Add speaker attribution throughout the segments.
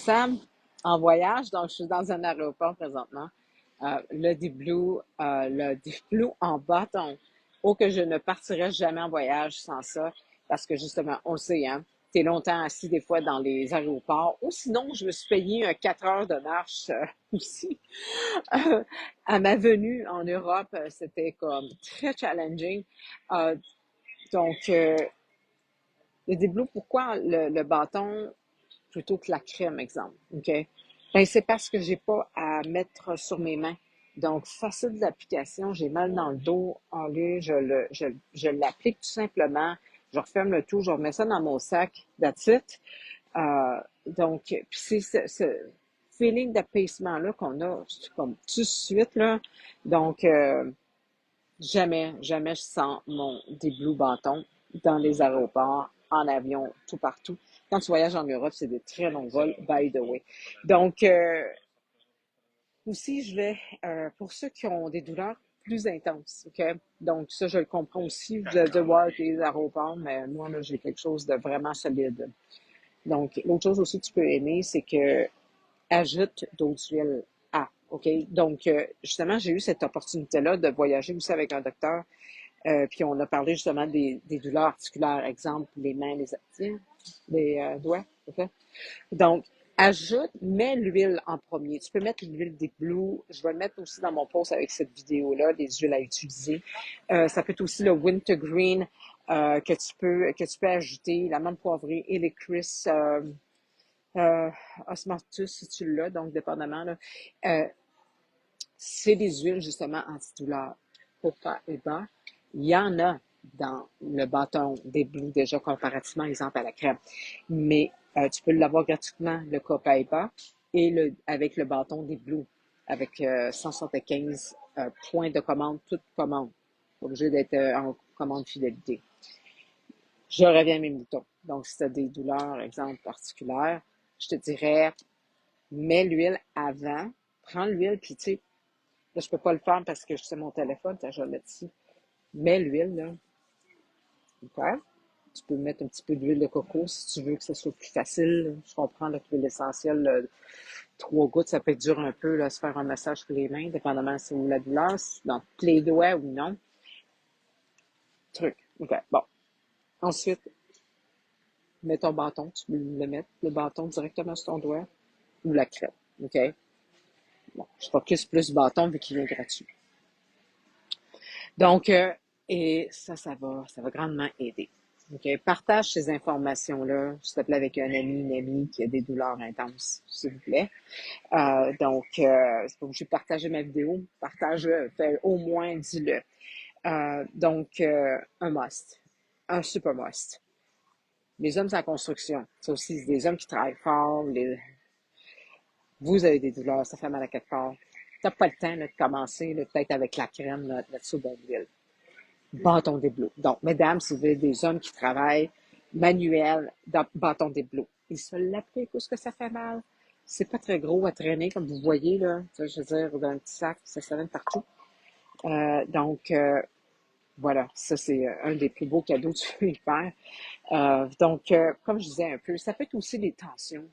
Speaker 1: Sam, en voyage, donc je suis dans un aéroport présentement. Le Deep Blue en bâton. Oh, que je ne partirais jamais en voyage sans ça, parce que justement, on le sait, hein, t'es longtemps assis des fois dans les aéroports, ou sinon, je me suis payé un 4 heures de marche aussi. À ma venue en Europe, c'était comme très challenging. Euh, donc, le Deep Blue, pourquoi le bâton plutôt que la crème, exemple, OK? Ben, c'est parce que j'ai pas à mettre sur mes mains. Donc, facile d'application, j'ai mal dans le dos, en lieu, je l'applique tout simplement, je referme le tout, je remets ça dans mon sac, that's it. Donc, puis c'est ce feeling d'apaisement-là qu'on a comme tout de suite, là. Donc, jamais je sens mon des Blue bâton dans les aéroports, en avion, tout partout. Quand tu voyages en Europe, c'est des très longs vols, by the way. Donc, aussi, pour ceux qui ont des douleurs plus intenses, OK? Donc, ça, je le comprends aussi de voir les aéroports, mais moi, là, j'ai quelque chose de vraiment solide. Donc, l'autre chose aussi que tu peux aimer, c'est que ajoute d'autres huiles à, OK? Donc, justement, j'ai eu cette opportunité-là de voyager aussi avec un docteur puis on a parlé justement des douleurs articulaires, exemple les mains, les doigts, ok? Donc, mets l'huile en premier. Tu peux mettre l'huile des Blue. Je vais le mettre aussi dans mon post avec cette vidéo-là, les huiles à utiliser. Ça peut être aussi le Wintergreen que tu peux ajouter, la menthe poivrée et les Chris Osmanthus si tu l'as, donc dépendamment. Là. Euh, c'est des huiles justement antidouleurs. Copa et bas. Il y en a dans le bâton des Blue déjà comparativement, exemple, à la crème. Mais tu peux l'avoir gratuitement, le Copa et bas, et avec le bâton des Blue, avec 175 points de commande, toute commande. Pas obligé d'être en commande fidélité. Je reviens à mes moutons. Donc, si tu as des douleurs, exemple, articulaires, je te dirais, mets l'huile avant, prends l'huile, puis tu sais, là, je peux pas le faire parce que c'est mon téléphone, je l'ai dessus. Mets l'huile, là. OK? Tu peux mettre un petit peu d'huile de coco si tu veux que ce soit plus facile. Je comprends là, que l'huile essentielle, 3 gouttes, ça peut être dur un peu, là, se faire un massage sur les mains, dépendamment si c'est la douleur, si dans tous les doigts ou non. Truc. OK. Bon. Ensuite, mets ton bâton. Tu peux le mettre, le bâton, directement sur ton doigt ou la crème. OK? Bon. Je focus plus bâton vu qu'il est gratuit. Donc, et ça va grandement aider. OK? Partage ces informations-là, s'il te plaît, avec un ami, une amie qui a des douleurs intenses, s'il vous plaît. C'est pas obligé de partager ma vidéo. Partage-le, fais au moins, dis-le. Donc, un must. Un super must. Les hommes, c'est la construction. C'est aussi des hommes qui travaillent fort. Vous avez des douleurs, ça fait mal à quelque part. T'as pas le temps là, de commencer, là, peut-être avec la crème là-dessus, bon d'huile. Bâton des bleus. Donc, mesdames, si vous avez des hommes qui travaillent manuel dans bâton des bleus, ils se l'appliquent où est-ce que ça fait mal. C'est pas très gros à traîner, comme vous voyez, là. Ça, je veux dire, dans un petit sac, ça s'amène partout. Donc, voilà, ça, c'est un des plus beaux cadeaux que tu peux y faire. Donc, comme je disais un peu, ça peut être aussi des tensions.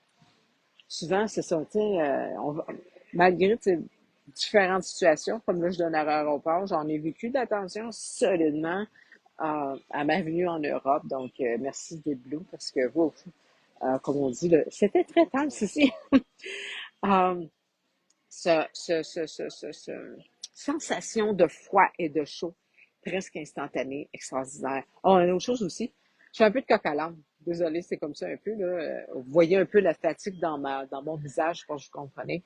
Speaker 1: Souvent, c'est ça, tu sais, malgré différentes situations, comme là, je donne à l'aéroport, j'en ai vécu de la tension solidement à ma venue en Europe. Donc, merci des Blue parce que vous, comme on dit, là, c'était très tense ici. Euh, ce sensation de froid et de chaud, presque instantané, extraordinaire. Oh, une autre chose aussi, je fais un peu de coq à l'âne. Désolée, c'est comme ça un peu, là. Vous voyez un peu la fatigue dans mon visage, je pense que vous comprenez.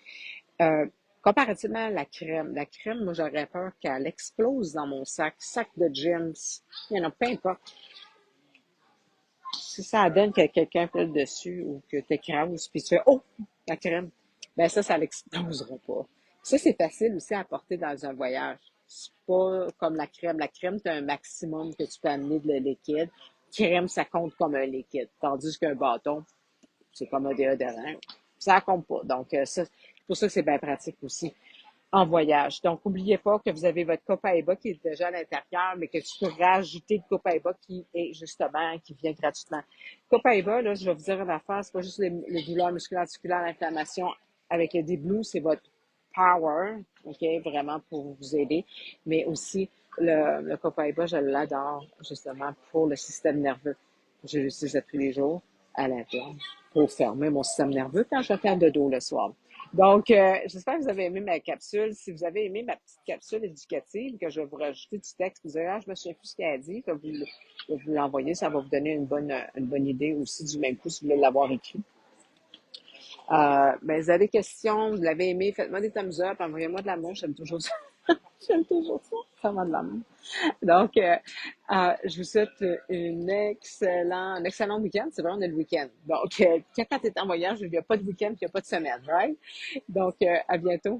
Speaker 1: Euh, Comparativement à la crème, moi, j'aurais peur qu'elle explose dans mon sac de gyms. Il y en a, peu importe. Si ça donne que quelqu'un pèle dessus ou que tu écrases, puis tu fais «Oh, la crème», ben ça l'explosera pas. Ça, c'est facile aussi à porter dans un voyage. C'est pas comme la crème. La crème, tu as un maximum que tu peux amener de liquide. Crème, ça compte comme un liquide. Tandis qu'un bâton, c'est comme un déodorant. Ça compte pas. Donc, ça, c'est pour ça que c'est bien pratique aussi. en voyage. Donc, n'oubliez pas que vous avez votre Copaiba qui est déjà à l'intérieur, mais que tu peux rajouter le Copaiba qui est justement, qui vient gratuitement. Copaiba, là, je vais vous dire une affaire, c'est pas juste les douleurs musculaires, articulaires, l'inflammation. Avec le D-Blue, c'est votre power, OK, vraiment pour vous aider, mais aussi le Copaiba, je l'adore justement pour le système nerveux. Je l'utilise tous les jours à l'interne pour fermer mon système nerveux quand je vais faire de dos le soir. Donc, j'espère que vous avez aimé ma capsule. Si vous avez aimé ma petite capsule éducative, que je vais vous rajouter du texte, vous allez, je me souviens plus ce qu'elle a dit, que vous l'envoyez, ça va vous donner une bonne idée aussi du même coup si vous voulez l'avoir écrit. Ben, vous avez des questions, vous l'avez aimé, faites-moi des thumbs up, envoyez-moi de l'amour, j'aime toujours ça. J'aime toujours ça, faire de l'amour. Donc, je vous souhaite un excellent week-end. C'est vrai, on est le week-end. Donc, quand tu es en voyage, il n'y a pas de week-end, il n'y a pas de semaine, right? Donc, à bientôt.